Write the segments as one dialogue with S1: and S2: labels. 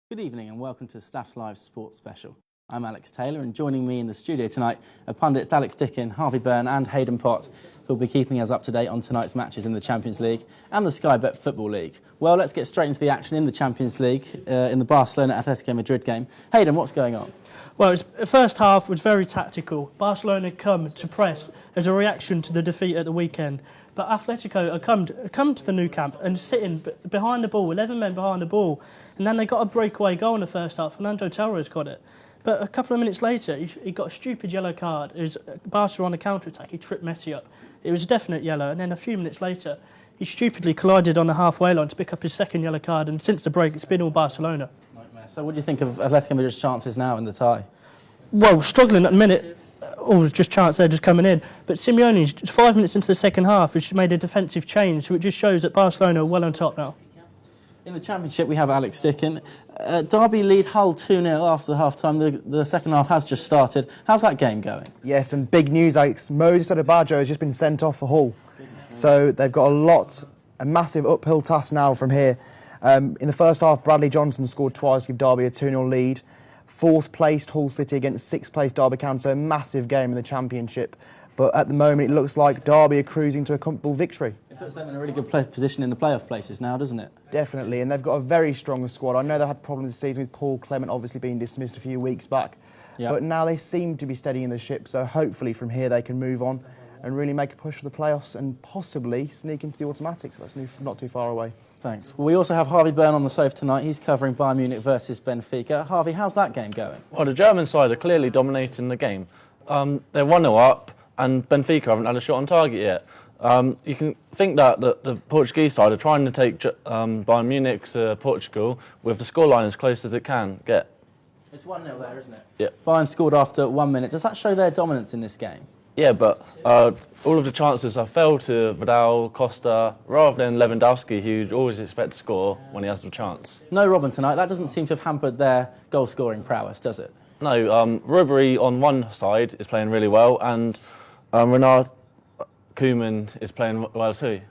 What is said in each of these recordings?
S1: Good evening and welcome to Staff's Live Sports Special. I'm Alex Taylor, and joining me in the studio tonight are pundits Alex Dickin, Harvey Byrne and Hayden Pott, who will be keeping us up to date on tonight's matches in the Champions League and the Sky Bet Football League. Well, let's get straight into the action in the Champions League in the Barcelona Athletico Madrid game. Hayden, what's going on?
S2: Well, the first half was very tactical. Barcelona come to press as a reaction to the defeat at the weekend. But Atletico have come to the Nou Camp and sitting behind the ball, 11 men behind the ball. And then they got a breakaway goal in the first half. Fernando Torres got it. But a couple of minutes later, he got a stupid yellow card. It was Barca on a counter-attack. He tripped Messi up. It was a definite yellow. And then a few minutes later, he stupidly collided on the halfway line to pick up his second yellow card. And since the break, it's been all Barcelona.
S1: Nightmare. So what do you think of Atletico Madrid's chances now in the tie?
S2: Well, struggling at the minute. Oh, it was just chance there, just coming in. But Simeone's 5 minutes into the second half has made a defensive change, so it just shows that Barcelona are well on top now.
S1: In the Championship, we have Alex Dickin. Derby lead Hull 2-0 after the half-time. The second half has just started. How's that game going?
S3: Yes, and big news, Alex. Moses Adebayo has just been sent off for Hull. So they've got a massive uphill task now from here. In the first half, Bradley Johnson scored twice to give Derby a 2-0 lead. Fourth placed Hull City against sixth placed Derby County, so a massive game in the Championship. But at the moment, it looks like Derby are cruising to a comfortable victory.
S1: It puts them in a really good position in the playoff places now, doesn't it?
S3: Definitely, and they've got a very strong squad. I know they've had problems this season with Paul Clement obviously being dismissed a few weeks back. Yep. But now they seem to be steadying the ship, so hopefully from here they can move on and really make a push for the playoffs and possibly sneak into the automatics. That's not too far away.
S1: Thanks. Well, we also have Harvey Byrne on the sofa tonight. He's covering Bayern Munich versus Benfica. Harvey, how's that game going?
S4: Well, the German side are clearly dominating the game. They're 1-0 up, and Benfica haven't had a shot on target yet. You can think that the Portuguese side are trying to take Bayern Munich to Portugal with the scoreline as close as it can get.
S1: It's 1-0 there, isn't it?
S4: Yeah.
S1: Bayern scored after 1 minute. Does that show their dominance in this game?
S4: Yeah, but all of the chances have fell to Vidal, Costa, rather than Lewandowski, who you always expect to score when he has the chance.
S1: No Robin tonight. That doesn't seem to have hampered their goal-scoring prowess, does it?
S4: No, Ribery on one side is playing really well, and Renard Koeman is playing well too.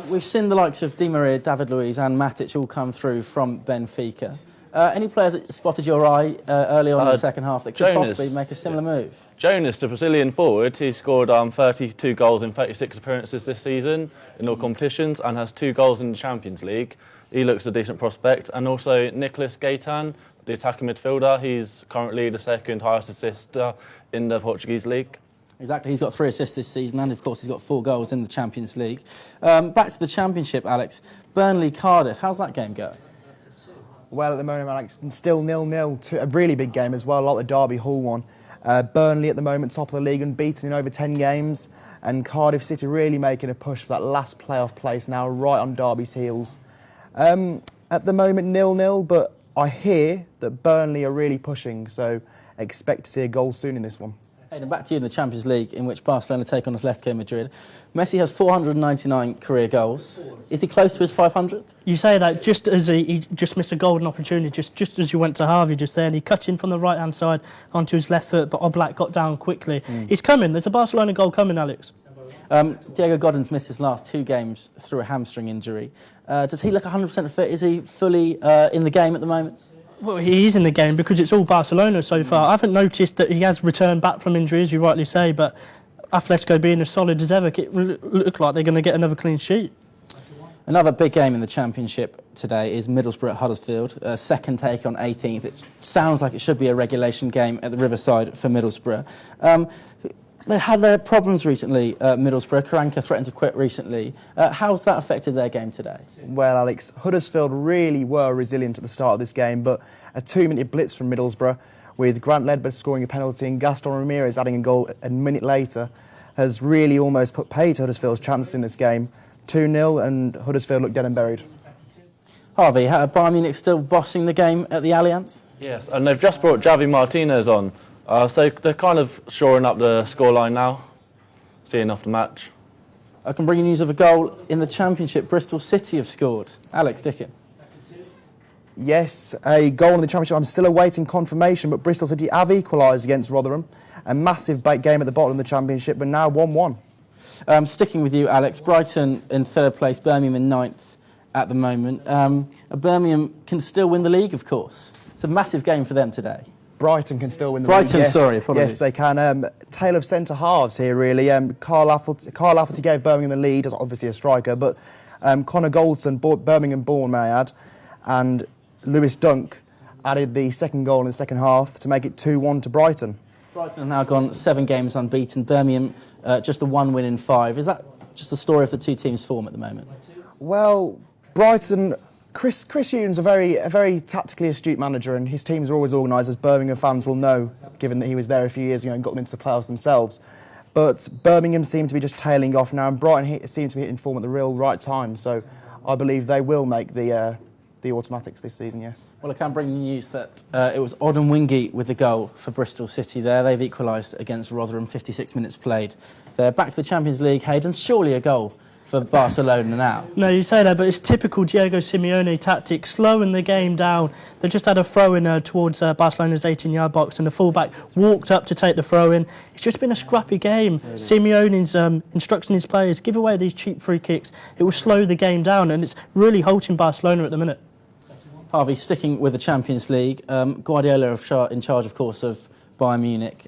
S1: We've seen the likes of Di Maria, David Luiz and Matic all come through from Benfica. Any players that spotted your eye early on in the second half that could possibly make a similar move?
S4: Jonas, the Brazilian forward, he scored 32 goals in 36 appearances this season in all competitions and has 2 goals in the Champions League. He looks a decent prospect. And also Nicolas Gaitan, the attacking midfielder, he's currently the second highest assister in the Portuguese league.
S1: Exactly, he's got 3 assists this season and of course he's got 4 goals in the Champions League. Back to the Championship, Alex. Burnley-Cardiff, how's that game going?
S3: Well, at the moment, Alex, still 0-0, a really big game as well, like the Derby-Hull one. Burnley at the moment, top of the league, unbeaten in over 10 games, and Cardiff City really making a push for that last playoff place now, right on Derby's heels. At the moment, 0-0, but I hear that Burnley are really pushing, so expect to see a goal soon in this one.
S1: Hayden, back to you in the Champions League, in which Barcelona take on Athletico Madrid. Messi has 499 career goals. Is he close to his 500th?
S2: You say that just as he just missed a golden opportunity, just as you went to Harvey just there, and he cut in from the right-hand side onto his left foot, but Oblak got down quickly. It's coming. There's a Barcelona goal coming, Alex.
S1: Diego Godin's missed his last 2 games through a hamstring injury. Does he look 100% fit? Is he fully in the game at the moment?
S2: Well, he is in the game because it's all Barcelona so far. I haven't noticed that he has returned back from injury, as you rightly say, but Atletico being as solid as ever, it look like they're going to get another clean sheet.
S1: Another big game in the Championship today is Middlesbrough at Huddersfield. Second take on 18th. It sounds like it should be a regulation game at the Riverside for Middlesbrough. They had their problems recently at Middlesbrough. Karanka threatened to quit recently. How's that affected their game today?
S3: Well, Alex, Huddersfield really were resilient at the start of this game, but a 2-minute blitz from Middlesbrough, with Grant Ledbetter scoring a penalty and Gaston Ramirez adding a goal a minute later, has really almost put paid to Huddersfield's chances in this game. 2-0 and Huddersfield look dead and buried.
S1: Harvey, Bayern Munich still bossing the game at the Allianz?
S4: Yes, and they've just brought Javi Martinez on. So they're kind of shoring up the scoreline now, seeing off the match.
S1: I can bring you news of a goal in the Championship. Bristol City have scored. Alex Dickin.
S3: Yes, a goal in the Championship. I'm still awaiting confirmation, but Bristol City have equalised against Rotherham. A massive game at the bottom of the Championship, but now 1-1.
S1: Sticking with you, Alex, Brighton in third place, Birmingham in ninth at the moment. Birmingham can still win the league, of course. It's a massive game for them today.
S3: Brighton can still win the
S1: Brighton,
S3: league. Yes.
S1: sorry, apologies.
S3: Yes, they can. Tale of centre halves here, really. Carl Lafferty gave Birmingham the lead, as obviously a striker, but Connor Goldson, Birmingham born, may I add, and Lewis Dunk added the second goal in the second half to make it 2-1 to Brighton.
S1: Brighton have now gone 7 games unbeaten. Birmingham just a 1 win in 5. Is that just the story of the two teams' form at the moment?
S3: Well, Brighton, Chris Hughton's a very tactically astute manager, and his teams are always organised, as Birmingham fans will know, given that he was there a few years ago and got them into the playoffs themselves. But Birmingham seem to be just tailing off now, and Brighton seem to be hitting form at the real right time. So I believe they will make the automatics this season, yes.
S1: Well, I can bring you news that it was Odden Wingy with the goal for Bristol City there. They've equalised against Rotherham, 56 minutes played. They're back to the Champions League. Hayden, surely a goal for Barcelona now.
S2: No, you say that, but it's typical Diego Simeone tactics, slowing the game down. They just had a throw-in towards Barcelona's 18-yard box, and the fullback walked up to take the throw-in. It's just been a scrappy game. Simeone's instructing his players, give away these cheap free kicks. It will slow the game down, and it's really halting Barcelona at the minute.
S1: Harvey, sticking with the Champions League, Guardiola in charge, of course, of Bayern Munich.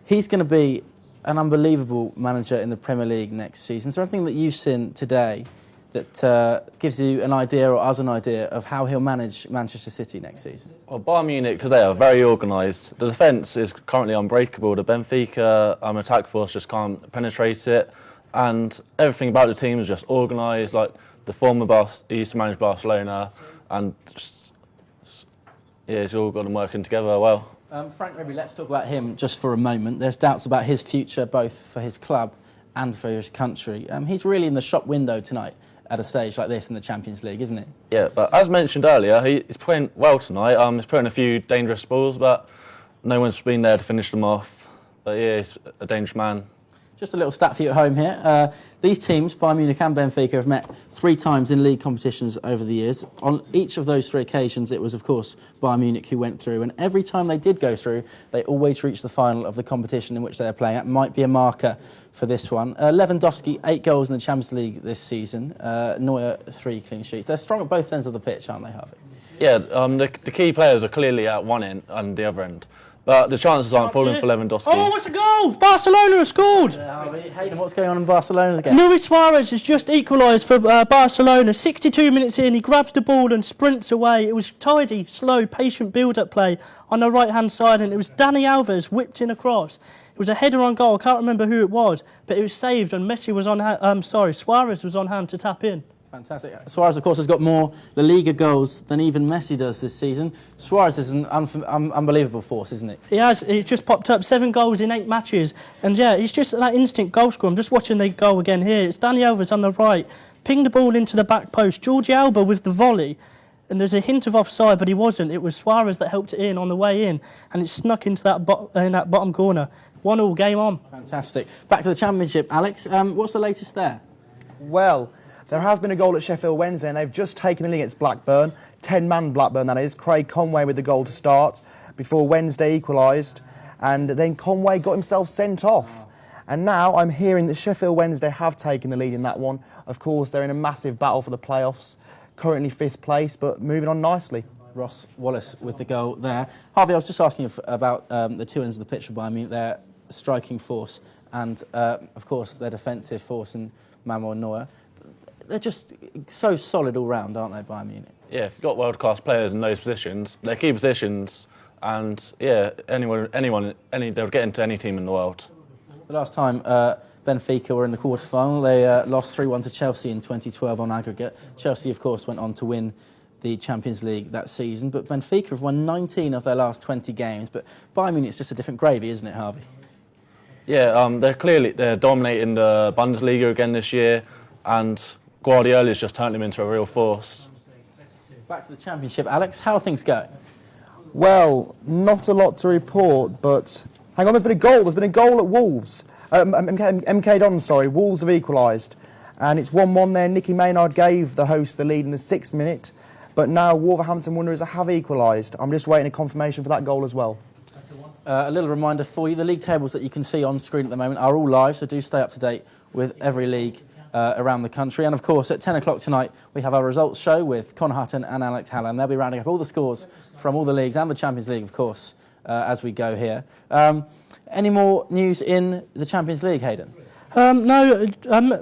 S1: He's going to be an unbelievable manager in the Premier League next season. Is there anything that you've seen today that gives you an idea, or us an idea, of how he'll manage Manchester City next season?
S4: Well, Bayern Munich today are very organised. The defence is currently unbreakable. The Benfica attack force just can't penetrate it, and everything about the team is just organised. Like the former he used to manage Barcelona, and it's all got them working together well.
S1: Frank, maybe let's talk about him just for a moment. There's doubts about his future, both for his club and for his country. He's really in the shop window tonight at a stage like this in the Champions League, isn't he?
S4: Yeah, but as mentioned earlier, he's playing well tonight. He's putting a few dangerous balls, but no one's been there to finish them off. But yeah, he's a dangerous man.
S1: Just a little stat for you at home here. These teams, Bayern Munich and Benfica, have met 3 times in league competitions over the years. On each of those 3 occasions, it was, of course, Bayern Munich who went through. And every time they did go through, they always reached the final of the competition in which they are playing. That might be a marker for this one. Lewandowski, 8 goals in the Champions League this season. Neuer, 3 clean sheets. They're strong at both ends of the pitch, aren't they, Harvey?
S4: Yeah, the key players are clearly at one end and the other end. But the chances aren't falling for Lewandowski.
S2: Oh, it's a goal! Barcelona have scored!
S1: Hayden, what's going on in Barcelona again?
S2: Luis Suarez has just equalised for Barcelona. 62 minutes in, he grabs the ball and sprints away. It was tidy, slow, patient build-up play on the right-hand side, and it was Dani Alves whipped in across. It was a header on goal. I can't remember who it was, but it was saved, and Suarez was on hand to tap in.
S1: Fantastic. Suarez, of course, has got more La Liga goals than even Messi does this season. Suarez is an unbelievable force, isn't he?
S2: He has. He's just popped up 7 goals in 8 matches. And yeah, he's just that instant goal scorer. I'm just watching the goal again here. It's Dani Alves on the right. Pinged the ball into the back post. Jordi Alba with the volley. And there's a hint of offside, but he wasn't. It was Suarez that helped it in on the way in. And it snuck into that bottom corner. 1-1, game on.
S1: Fantastic. Back to the Championship, Alex. What's the latest there?
S3: Well, there has been a goal at Sheffield Wednesday, and they've just taken the lead against Blackburn. 10-man Blackburn, that is. Craig Conway with the goal to start before Wednesday equalised. And then Conway got himself sent off. And now I'm hearing that Sheffield Wednesday have taken the lead in that one. Of course, they're in a massive battle for the playoffs. Currently 5th place, but moving on nicely.
S1: Ross Wallace with the goal there. Harvey, I was just asking you about the 2 ends of the pitch for Bayern Munich, their striking force and, of course, their defensive force and Manuel Neuer. They're just so solid all round, aren't they, Bayern Munich?
S4: Yeah, if you've got world-class players in those positions, they're key positions, and yeah, they'll get into any team in the world.
S1: The last time Benfica were in the quarter-final, they lost 3-1 to Chelsea in 2012 on aggregate. Chelsea, of course, went on to win the Champions League that season, but Benfica have won 19 of their last 20 games. But Bayern Munich's just a different gravy, isn't it, Harvey?
S4: Yeah, they're dominating the Bundesliga again this year, and Guardiola's just turned them into a real force.
S1: Back to the Championship, Alex. How are things going?
S3: Well, not a lot to report, but hang on, there's been a goal. There's been a goal at Wolves. MK Dons, sorry. Wolves have equalised, and it's 1-1 there. Nicky Maynard gave the host the lead in the 6th minute, but now Wolverhampton Wanderers have equalised. I'm just waiting a confirmation for that goal as well.
S1: A little reminder for you, the league tables that you can see on screen at the moment are all live, so do stay up to date with every league around the country. And of course, at 10 o'clock tonight, we have our results show with Con Hutton and Alex Hallam. They'll be rounding up all the scores from all the leagues and the Champions League, of course, as we go here. Any more news in the Champions League, Hayden?
S2: No,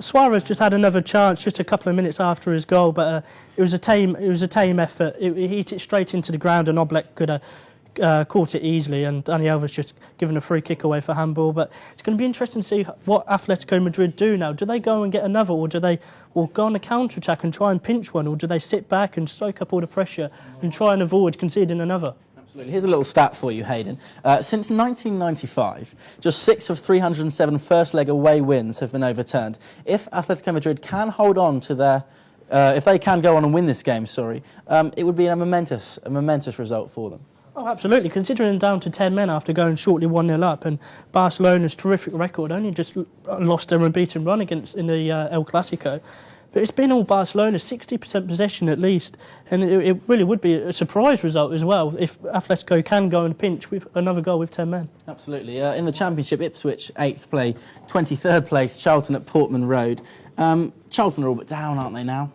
S2: Suarez just had another chance just a couple of minutes after his goal, but it was a tame effort. He hit it straight into the ground, and Oblak could have caught it easily, and Daniel was just given a free kick away for handball. But it's going to be interesting to see what Atletico Madrid do now. Do they go and get another, or do they go on a counter-attack and try and pinch one, or do they sit back and soak up all the pressure and try and avoid conceding another?
S1: Absolutely. Here's a little stat for you, Hayden. Since 1995, just 6 of 307 first-leg away wins have been overturned. If Atletico Madrid can hold on to their... if they can go on and win this game, it would be a momentous result for them.
S2: Oh, absolutely. Considering down to 10 men after going shortly 1-0 up, and Barcelona's terrific record, only just lost their unbeaten run in the El Clasico. But it's been all Barcelona, 60% possession at least, and it really would be a surprise result as well if Atletico can go and pinch with another goal with 10 men.
S1: Absolutely. In the Championship, Ipswich 8th place, 23rd place, Charlton at Portman Road. Charlton are all but down, aren't they now?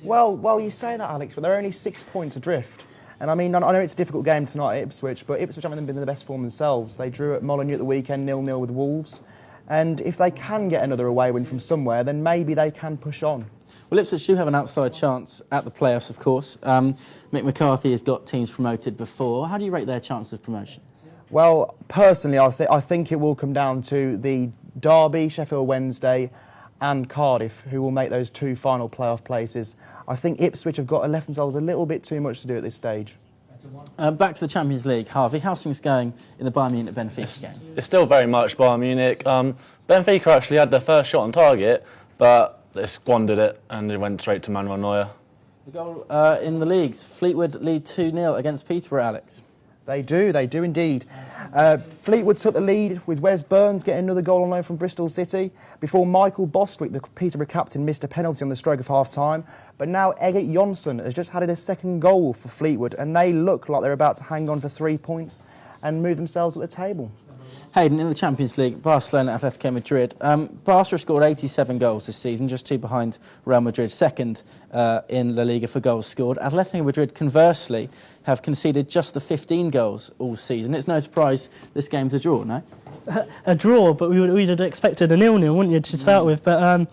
S3: Well, you say that, Alex, but they're only 6 points adrift. And I mean, I know it's a difficult game tonight at Ipswich, but Ipswich haven't been in the best form themselves. They drew at Molineux at the weekend, 0-0 with Wolves. And if they can get another away win from somewhere, then maybe they can push on.
S1: Well, Ipswich do have an outside chance at the playoffs, of course. Mick McCarthy has got teams promoted before. How do you rate their chances of promotion?
S3: Well, personally, I think it will come down to the Derby, Sheffield Wednesday and Cardiff, who will make those 2 final playoff places. I think Ipswich have left themselves a little bit too much to do at this stage.
S1: Back to the Champions League, Harvey. How's things going in the Bayern Munich-Benfica game?
S4: It's still very much Bayern Munich. Benfica actually had their first shot on target, but they squandered it and it went straight to Manuel Neuer.
S1: The goal in the leagues, Fleetwood lead 2-0 against Peterborough, Alex.
S3: They do indeed. Fleetwood took the lead with Wes Burns getting another goal on loan from Bristol City before Michael Bostwick, the Peterborough captain, missed a penalty on the stroke of half-time. But now Egert Jonsson has just added a second goal for Fleetwood, and they look like they're about to hang on for 3 points and move themselves at the table.
S1: Hayden, in the Champions League, Barcelona, Athletico Madrid. Barca scored 87 goals this season, just 2 behind Real Madrid, second in La Liga for goals scored. Athletico Madrid, conversely, have conceded just the 15 goals all season. It's no surprise this game's a draw, no?
S2: A draw, but we'd have expected a 0-0, wouldn't you, to start with? But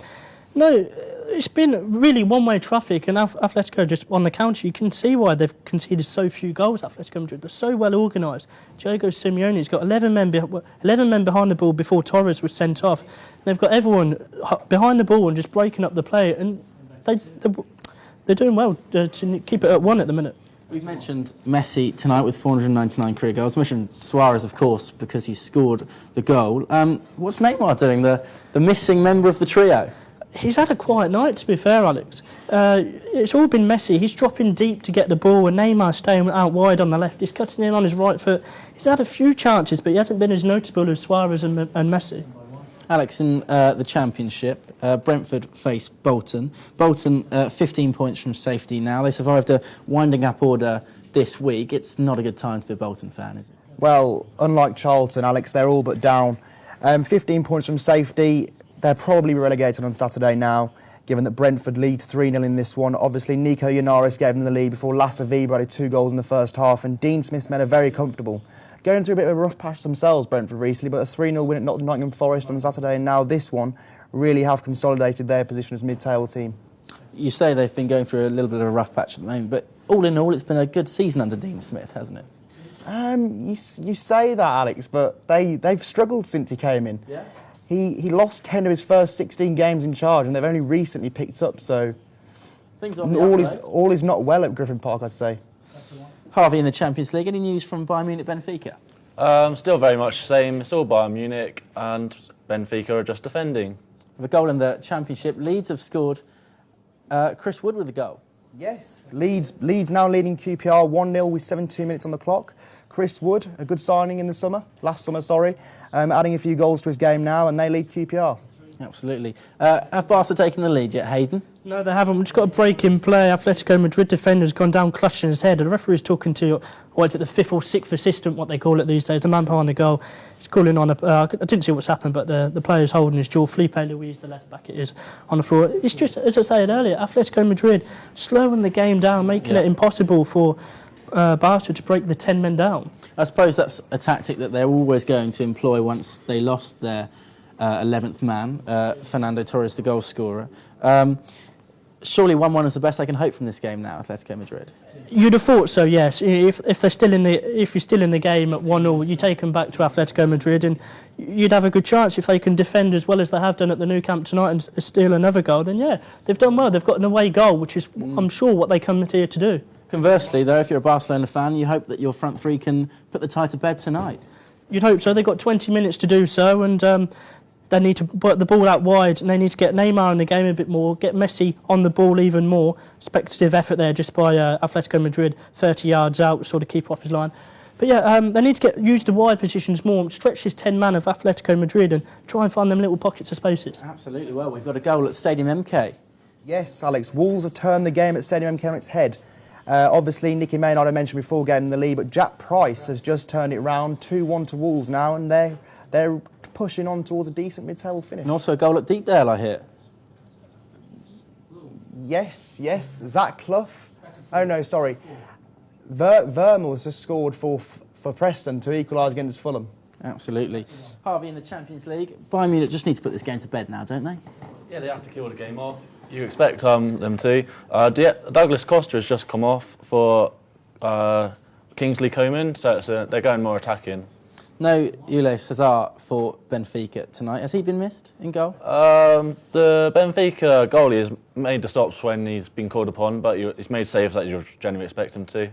S2: no, it's been really one-way traffic, and Atletico just on the counter. You can see why they've conceded so few goals. Atletico Madrid, they're so well organised. Diego Simeone's got 11 men behind the ball before Torres was sent off. They've got everyone behind the ball and just breaking up the play, and they're doing well to keep it at 1 at the minute.
S1: We've mentioned Messi tonight with 499 career goals. We mentioned Suarez, of course, because he scored the goal. What's Neymar doing, the missing member of the trio?
S2: He's had a quiet night, to be fair, Alex. It's all been Messi. He's dropping deep to get the ball, and Neymar staying out wide on the left. He's cutting in on his right foot. He's had a few chances, but he hasn't been as notable as Suarez and Messi.
S1: Alex, in the Championship, Brentford face Bolton. Bolton 15 points from safety now. They survived a winding-up order this week. It's not a good time to be a Bolton fan, is it?
S3: Well, unlike Charlton, Alex, they're all but down. 15 points from safety. They're probably relegated on Saturday now, given that Brentford lead 3-0 in this one. Obviously, Nico Ionaris gave them the lead before Lasse Vibe added 2 goals in the first half, and Dean Smith's men are very comfortable. Going through a bit of a rough patch themselves, Brentford, recently, but a 3-0 win at Nottingham Forest on Saturday, and now this one really have consolidated their position as mid-table team.
S1: You say they've been going through a little bit of a rough patch at the moment, but all in all, it's been a good season under Dean Smith, hasn't it?
S3: You say that, Alex, but they've struggled since he came in.
S1: Yeah.
S3: He lost 10 of his first 16 games in charge, and they've only recently picked up. So
S1: Things on the
S3: all is not well at Griffin Park, I'd say.
S1: Harvey, in the Champions League, any news from Bayern Munich Benfica?
S4: Still very much the same. It's all Bayern Munich, and Benfica are just defending.
S1: With a goal in the Championship, Leeds have scored. Chris Wood with the goal.
S3: Yes, Leeds now leading QPR 1-0 with 72 minutes on the clock. Chris Wood, a good signing in the last summer, adding a few goals to his game now, and they lead QPR.
S1: Absolutely. Have Barca taken the lead yet, Hayden?
S2: No, they haven't. We've just got a break in play. Atletico Madrid defender's gone down clutching his head. The referee's talking to, the 5th or 6th assistant, what they call it these days, the man behind the goal. He's calling on I didn't see what's happened, but the player's holding his jaw. Felipe Luis, the left back it is, on the floor. It's just, as I said earlier, Atletico Madrid slowing the game down, making it impossible for Barca to break the 10 men down.
S1: I suppose that's a tactic that they're always going to employ once they lost their 11th man, Fernando Torres, the goal scorer. Surely 1-1 is the best they can hope from this game now, Atletico Madrid.
S2: You'd have thought so, yes. If you're still in the game at 1-0, you take them back to Atletico Madrid, and you'd have a good chance if they can defend as well as they have done at the Nou Camp tonight and steal another goal. Then yeah, they've done well. They've got an away goal, which is, I'm sure, what they come here to do.
S1: Conversely, though, if you're a Barcelona fan, you hope that your front three can put the tie to bed tonight.
S2: You'd hope so. They've got 20 minutes to do so, and they need to put the ball out wide, and they need to get Neymar in the game a bit more, get Messi on the ball even more. Speculative effort there just by Atletico Madrid, 30 yards out, sort of keep off his line. But yeah, they need to use the wide positions more, stretch this 10-man of Atletico Madrid and try and find them little pockets of spaces.
S1: Absolutely. Well, we've got a goal at Stadium MK.
S3: Yes, Alex. Wolves have turned the game at Stadium MK on its head. Obviously, Nicky Maynard I mentioned before game in the lead, but Jack Price has just turned it round, 2-1 to Wolves now, and they're pushing on towards a decent mid-table finish.
S1: And also a goal at Deepdale, I hear.
S3: Yes. Zach Clough. Oh, no, sorry. Vermel has just scored for Preston to equalise against Fulham.
S1: Absolutely. Harvey, in the Champions League, Bayern Munich just need to put this game to bed now, don't they?
S4: Yeah, they have to kill the game off. You expect them to. Douglas Costa has just come off for Kingsley Coman, so they're going more attacking.
S1: No Ulay Cesar for Benfica tonight. Has he been missed in goal?
S4: The Benfica goalie has made the stops when he's been called upon, but he's made saves that you generally expect him to.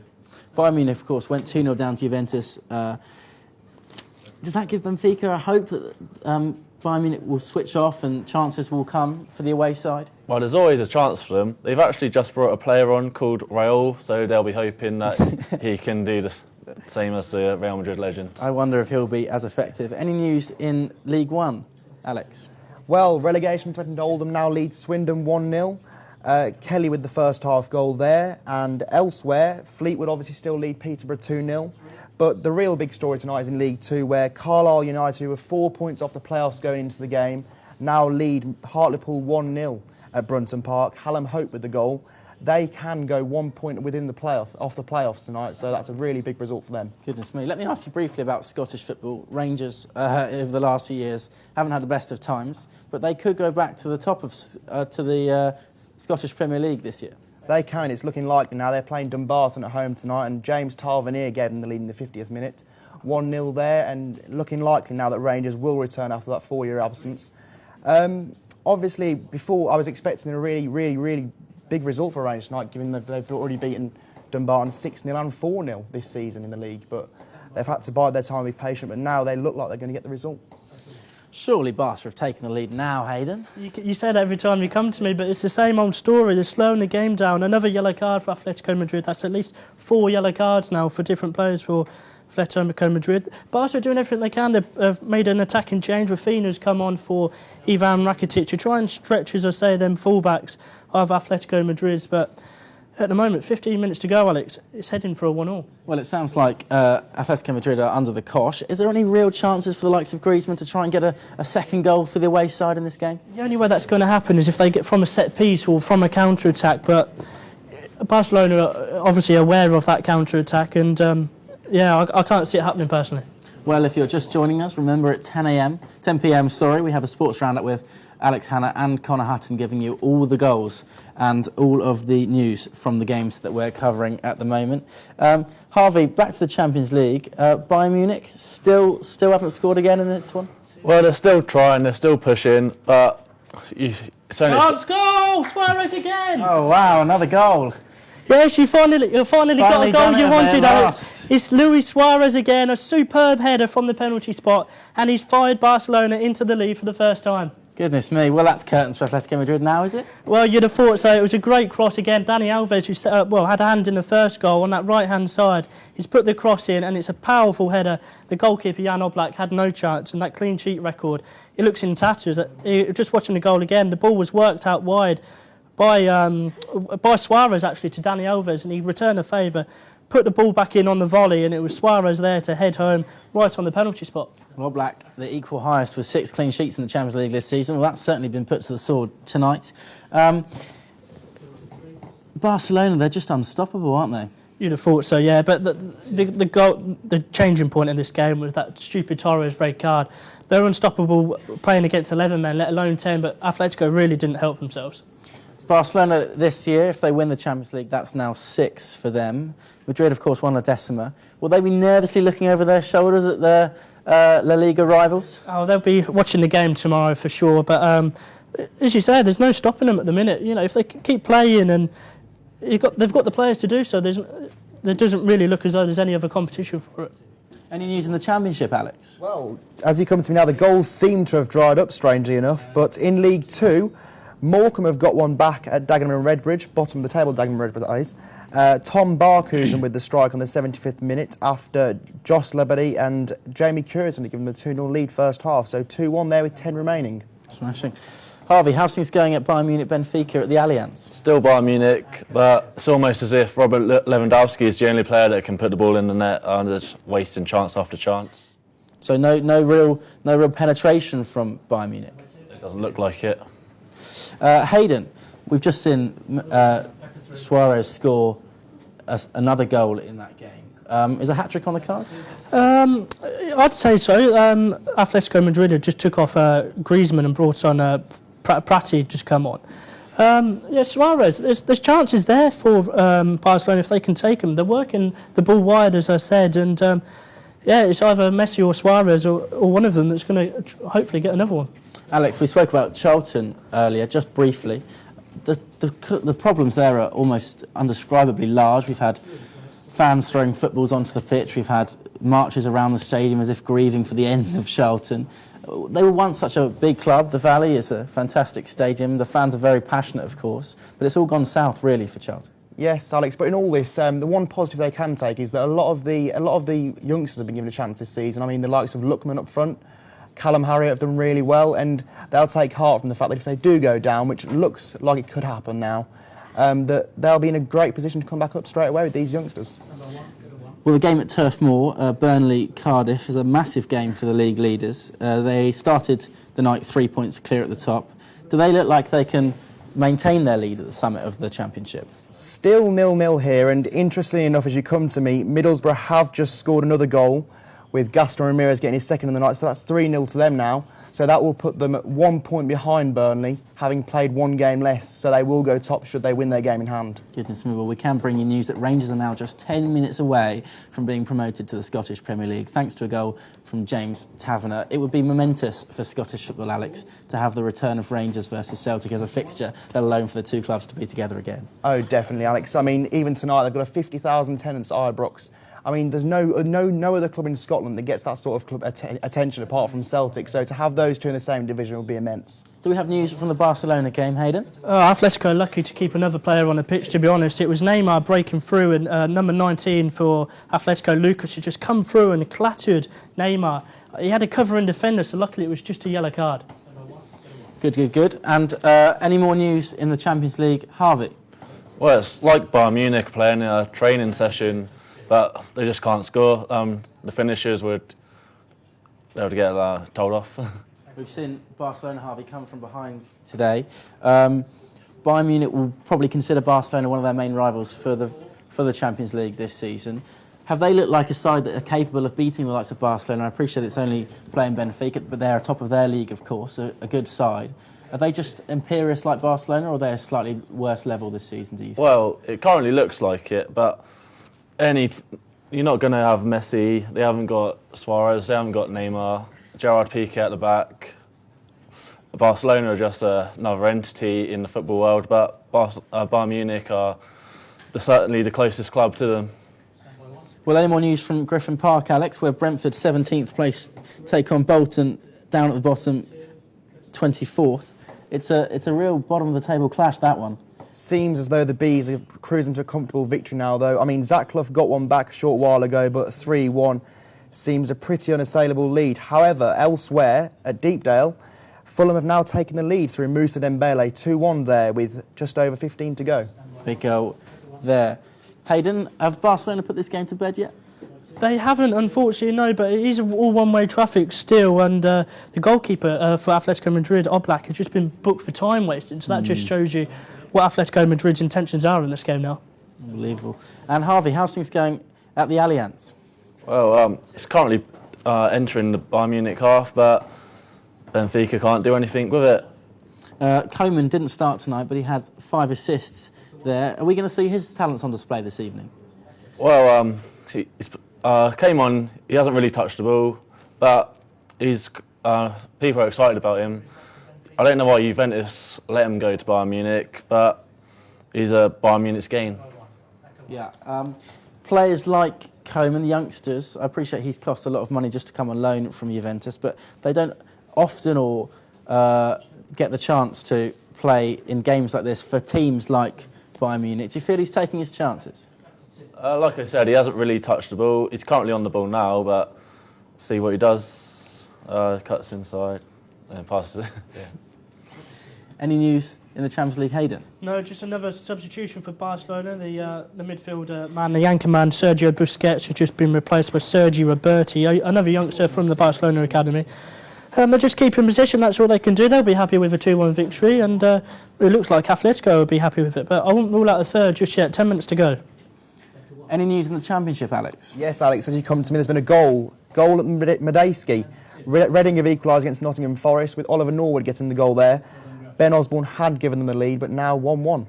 S1: Bayern Munich, of course, went 2-0 down to Juventus. Does that give Benfica a hope that Bayern Munich will switch off and chances will come for the away side?
S4: Well, there's always a chance for them. They've actually just brought a player on called Raul, so they'll be hoping that he can do the same as the Real Madrid legend.
S1: I wonder if he'll be as effective. Any news in League One, Alex?
S3: Well, relegation threatened Oldham now leads Swindon 1-0. Kelly with the first half goal there, and elsewhere, Fleetwood obviously still lead Peterborough 2-0. But the real big story tonight is in League Two, where Carlisle United, who were 4 points off the playoffs going into the game, now lead Hartlepool 1-0 at Brunton Park. Hallam Hope with the goal. They can go 1 point within the off the playoffs tonight, so that's a really big result for them.
S1: Goodness me. Let me ask you briefly about Scottish football. Rangers, over the last few years, haven't had the best of times, but they could go back to the top of the Scottish Premier League this year.
S3: They can. It's looking likely now. They're playing Dumbarton at home tonight, and James Tavernier gave them the lead in the 50th minute. 1-0 there, and looking likely now that Rangers will return after that 4-year absence. Obviously, before I was expecting a really big result for Rangers tonight, given that they've already beaten Dumbarton 6-0 and 4-0 this season in the league. But they've had to bide their time and be patient, but now they look like they're going to get the result.
S1: Surely Barca have taken the lead now, Hayden.
S2: You say that every time you come to me, but it's the same old story. They're slowing the game down. Another yellow card for Atletico Madrid. That's at least 4 yellow cards now for different players for Atletico Madrid. Barca are doing everything they can. They've made an attacking change. Rafinha's come on for Ivan Rakitic to try and stretch, as I say, them fullbacks of Atletico Madrid. But at the moment, 15 minutes to go, Alex. It's heading for a 1-1.
S1: Well, it sounds like Atletico Madrid are under the cosh. Is there any real chances for the likes of Griezmann to try and get a second goal for the away side in this game?
S2: The only way that's going to happen is if they get from a set piece or from a counter-attack. But Barcelona are obviously aware of that counter-attack, and I can't see it happening personally.
S1: Well, if you're just joining us, remember at 10 p.m, we have a sports roundup with Alex Hanna and Connor Hutton giving you all the goals and all of the news from the games that we're covering at the moment. Harvey, back to the Champions League. Bayern Munich still haven't scored again in this one?
S4: Well, they're still trying, they're still pushing, but it's only...
S2: Chance goal! Suarez again!
S1: Oh, wow, another goal.
S2: Yes, you finally got a goal you wanted, Alex.
S1: Last.
S2: It's Luis Suarez again, a superb header from the penalty spot, and he's fired Barcelona into the lead for the first time.
S1: Goodness me. Well, that's curtains for Atletico Madrid now, is it?
S2: Well, you'd have thought so. It was a great cross again. Dani Alves, who set up, had a hand in the first goal on that right-hand side. He's put the cross in, and it's a powerful header. The goalkeeper, Jan Oblak, had no chance, and that clean sheet record, it looks in tatters. Just watching the goal again, the ball was worked out wide by Suarez, actually, to Dani Alves, and he returned the favour, put the ball back in on the volley, and it was Suarez there to head home right on the penalty spot.
S1: Well, Black, the equal highest with 6 clean sheets in the Champions League this season. Well, that's certainly been put to the sword tonight. Barcelona, they're just unstoppable, aren't they?
S2: You'd have thought so, yeah. But the goal, the changing point in this game was that stupid Torres red card. They're unstoppable playing against 11 men, let alone 10, but Atletico really didn't help themselves.
S1: Barcelona this year, if they win the Champions League, that's now 6 for them. Madrid, of course, won La Decima. Will they be nervously looking over their shoulders at their La Liga rivals?
S2: Oh, they'll be watching the game tomorrow for sure. But as you say, there's no stopping them at the minute. You know, if they keep playing and they've got the players to do so, there doesn't really look as though there's any other competition for it.
S1: Any news in the Championship, Alex?
S3: Well, as you come to me now, the goals seem to have dried up, strangely enough. But in League 2, Morecambe have got one back at Dagenham and Redbridge, bottom of the table, Dagenham and Redbridge, that is. Tom Barkhuizen with the strike on the 75th minute after Joss Lebedy and Jamie Curtin give them a 2-0 lead first half. So 2-1 there with 10 remaining.
S1: Smashing. Harvey, how's things going at Bayern Munich Benfica at the Allianz?
S4: Still Bayern Munich, but it's almost as if Robert Lewandowski is the only player that can put the ball in the net and just wasting chance after chance.
S1: So no real penetration from Bayern Munich?
S4: It doesn't look like it.
S1: Hayden, we've just seen Suarez score another goal in that game. Is a hat-trick on the cards?
S2: I'd say so. Atletico Madrid just took off Griezmann and brought on Prati just come on. Suarez, there's chances there for Barcelona if they can take them. They're working the ball wide, as I said, and it's either Messi or Suarez or one of them that's going to hopefully get another one.
S1: Alex, we spoke about Charlton earlier, just briefly. The problems there are almost undescribably large. We've had fans throwing footballs onto the pitch. We've had marches around the stadium as if grieving for the end of Charlton. They were once such a big club. The Valley is a fantastic stadium. The fans are very passionate, of course, but it's all gone south, really, for Charlton.
S3: Yes, Alex. But in all this, the one positive they can take is that a lot of the youngsters have been given a chance this season. I mean, the likes of Lookman up front, Callum Harriott have done really well, and they'll take heart from the fact that if they do go down, which looks like it could happen now, that they'll be in a great position to come back up straight away with these youngsters.
S1: Well, the game at Turf Moor, Burnley-Cardiff, is a massive game for the league leaders. They started the night 3 points clear at the top. Do they look like they can maintain their lead at the summit of the Championship?
S3: Still 0-0 here, and interestingly enough, as you come to me, Middlesbrough have just scored another goal, with Gaston Ramirez getting his second in the night, so that's 3-0 to them now. So that will put them at 1 point behind Burnley, having played one game less, so they will go top should they win their game in hand.
S1: Goodness me, well, we can bring you news that Rangers are now just 10 minutes away from being promoted to the Scottish Premier League, thanks to a goal from James Taverner. It would be momentous for Scottish football, Alex, to have the return of Rangers versus Celtic as a fixture, let alone for the two clubs to be together again.
S3: Oh, definitely, Alex. I mean, even tonight, they've got a 50,000 attendance at Ibrox. I mean, there's no other club in Scotland that gets that sort of club attention apart from Celtic. So to have those two in the same division will be immense.
S1: Do we have news from the Barcelona game, Hayden?
S2: Atletico lucky to keep another player on the pitch, to be honest. It was Neymar breaking through, and number 19 for Atletico, Lucas, had just come through and clattered Neymar. He had a covering defender, so luckily it was just a yellow card.
S1: Good. And any more news in the Champions League? Harvey?
S4: Well, it's like Bayern Munich playing a training session, but they just can't score. The finishers would be able to get told off.
S1: We've seen Barcelona, Harvey, come from behind today. Bayern Munich will probably consider Barcelona one of their main rivals for the Champions League this season. Have they looked like a side that are capable of beating the likes of Barcelona? I appreciate it's only playing Benfica, but they're top of their league, of course, a good side. Are they just imperious like Barcelona, or are they a slightly worse level this season, do you think?
S4: Well, it currently looks like it, but you're not going to have Messi. They haven't got Suarez. They haven't got Neymar. Gerard Piqué at the back. Barcelona are just another entity in the football world, but Bayern Munich are certainly the closest club to them.
S1: Well, any more news from Griffin Park, Alex, where Brentford 17th place take on Bolton down at the bottom, 24th. It's a real bottom of the table clash, that one.
S3: Seems as though the Bees are cruising to a comfortable victory now, though. I mean, Zach Clough got one back a short while ago, but 3-1 seems a pretty unassailable lead. However, elsewhere at Deepdale, Fulham have now taken the lead through Moussa Dembele, 2-1 there with just over 15 to go.
S1: Big goal there. Hayden, have Barcelona put this game to bed yet?
S2: They haven't, unfortunately, no, but it is all one-way traffic still, and the goalkeeper for Atletico Madrid, Oblak, has just been booked for time wasting, so that just shows you what Atletico Madrid's intentions are in this game now.
S1: Unbelievable. And Harvey, how's things going at the Allianz?
S4: Well, it's currently entering the Bayern Munich half, but Benfica can't do anything with it.
S1: Koeman didn't start tonight, but he had 5 assists there. Are we going to see his talents on display this evening?
S4: Well, he came on, he hasn't really touched the ball, but people are excited about him. I don't know why Juventus let him go to Bayern Munich, but he's a Bayern Munich's gain.
S1: Yeah. Players like Koeman, the youngsters, I appreciate he's cost a lot of money just to come on loan from Juventus, but they don't often get the chance to play in games like this for teams like Bayern Munich. Do you feel he's taking his chances?
S4: Like I said, he hasn't really touched the ball. He's currently on the ball now, but see what he does. Cuts inside and passes it. Yeah.
S1: Any news in the Champions League, Hayden?
S2: No, just another substitution for Barcelona. The midfielder man, the anchor man, Sergio Busquets, has just been replaced by Sergi Roberti, another youngster from the Barcelona academy. They're just keeping possession, that's all they can do. They'll be happy with a 2-1 victory, and it looks like Atletico will be happy with it. But I won't rule out a third just yet, 10 minutes to go.
S1: Any news in the Championship, Alex?
S3: Yes, Alex, as you come to me, there's been a goal at Medeski. Reading have equalised against Nottingham Forest, with Oliver Norwood getting the goal there. Ben Osborne had given them the lead, but now 1-1.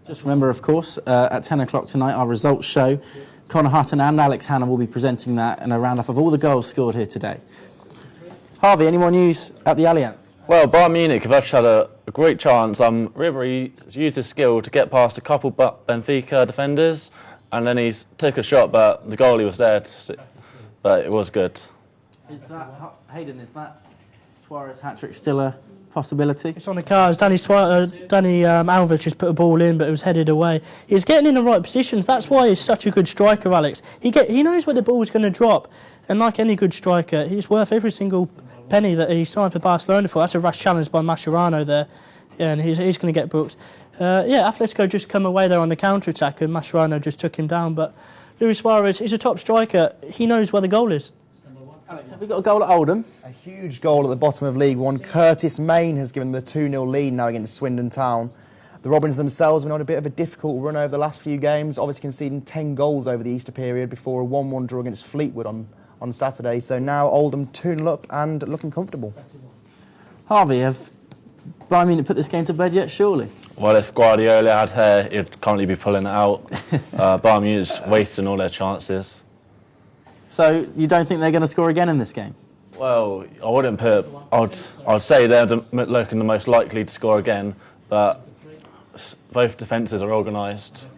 S1: Just remember, of course, at 10 o'clock tonight, our results show. Connor Hutton and Alex Hanna will be presenting that and a roundup of all the goals scored here today. Harvey, any more news at the Allianz?
S4: Well, Bayern Munich have actually had a great chance. Ribéry's used his skill to get past a couple Benfica defenders, and then he's took a shot, but the goalie was there, but it was good.
S1: Hayden, is that Suarez hat-trick still a possibility?
S2: It's on the cards. Dani Alves just put a ball in, but it was headed away. He's getting in the right positions. That's why he's such a good striker, Alex. He knows where the ball's going to drop, and like any good striker, he's worth every single penny that he signed for Barcelona for. That's a rash challenge by Mascherano there, and he's going to get booked. Atletico just come away there on the counter-attack, and Mascherano just took him down. But Luis Suarez, he's a top striker. He knows where the goal is.
S1: Alex, have we got a goal at Oldham?
S3: A huge goal at the bottom of League One. Curtis Main has given them the 2-0 lead now against Swindon Town. The Robins themselves have been on a bit of a difficult run over the last few games, obviously conceding 10 goals over the Easter period before a 1-1 draw against Fleetwood on Saturday. So now Oldham 2-0 up and looking comfortable.
S1: Harvey, have Bayern Munich put this game to bed yet, surely?
S4: Well, if Guardiola had hair, he'd currently be pulling it out. Bayern Munich's wasting all their chances.
S1: So you don't think they're going to score again in this game?
S4: Well, I wouldn't put. I'd say they're looking the most likely to score again, but both defences are organised.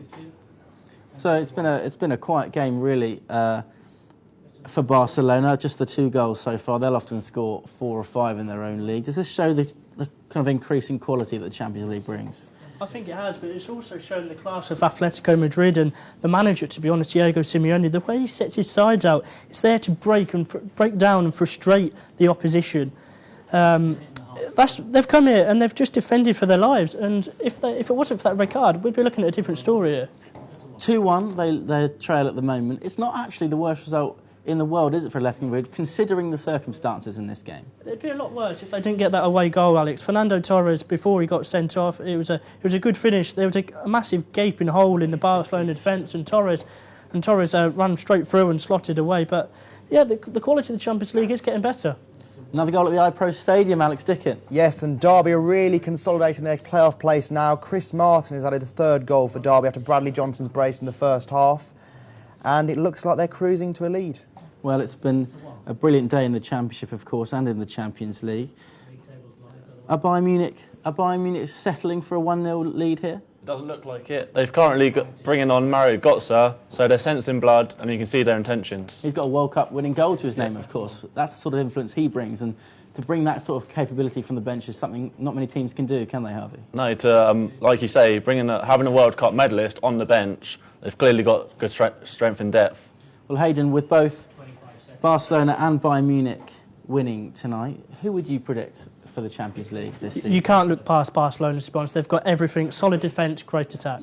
S1: So it's been a quiet game really for Barcelona. Just the 2 goals so far. They'll often score 4 or 5 in their own league. Does this show the kind of increasing quality that the Champions League brings?
S2: I think it has, but it's also shown the class of Atletico Madrid and the manager, to be honest, Diego Simeone. The way he sets his sides out, it's there to break down and frustrate the opposition. They've come here and they've just defended for their lives, and if it wasn't for that red card, we'd be looking at a different story here.
S1: 2-1, they trail at the moment. It's not actually the worst result in the world, is it, for Atletico Madrid, considering the circumstances in this game?
S2: It'd be a lot worse if they didn't get that away goal, Alex. Fernando Torres, before he got sent off, it was a good finish. There was a massive gaping hole in the Barcelona defence, and Torres and Torres ran straight through and slotted away. But yeah, the quality of the Champions League is getting better.
S1: Another goal at the iPro Stadium, Alex Dickin.
S3: Yes, and Derby are really consolidating their playoff place now. Chris Martin has added the third goal for Derby after Bradley Johnson's brace in the first half. And it looks like they're cruising to a lead.
S1: Well, it's been a brilliant day in the Championship, of course, and in the Champions League. Are Bayern Munich settling for a 1-0 lead here?
S4: It doesn't look like it. They've currently got bringing on Mario Götze, so they're sensing blood and you can see their intentions.
S1: He's got a World Cup winning goal to his name, of course. That's the sort of influence he brings, and to bring that sort of capability from the bench is something not many teams can do, can they, Harvey?
S4: No, to like you say, having a World Cup medalist on the bench, they've clearly got good strength and depth.
S1: Well, Hayden, with both Barcelona and Bayern Munich winning tonight, who would you predict for the Champions League this season?
S2: You can't look past Barcelona, to be honest. They've got everything: solid defence, great attack.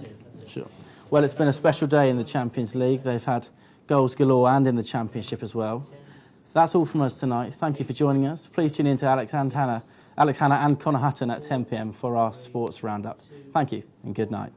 S1: Sure. Well, it's been a special day in the Champions League. They've had goals galore and in the Championship as well. That's all from us tonight. Thank you for joining us. Please tune in to Alex Hannah and Connor Hutton at 10 p.m. for our sports roundup. Thank you and good night.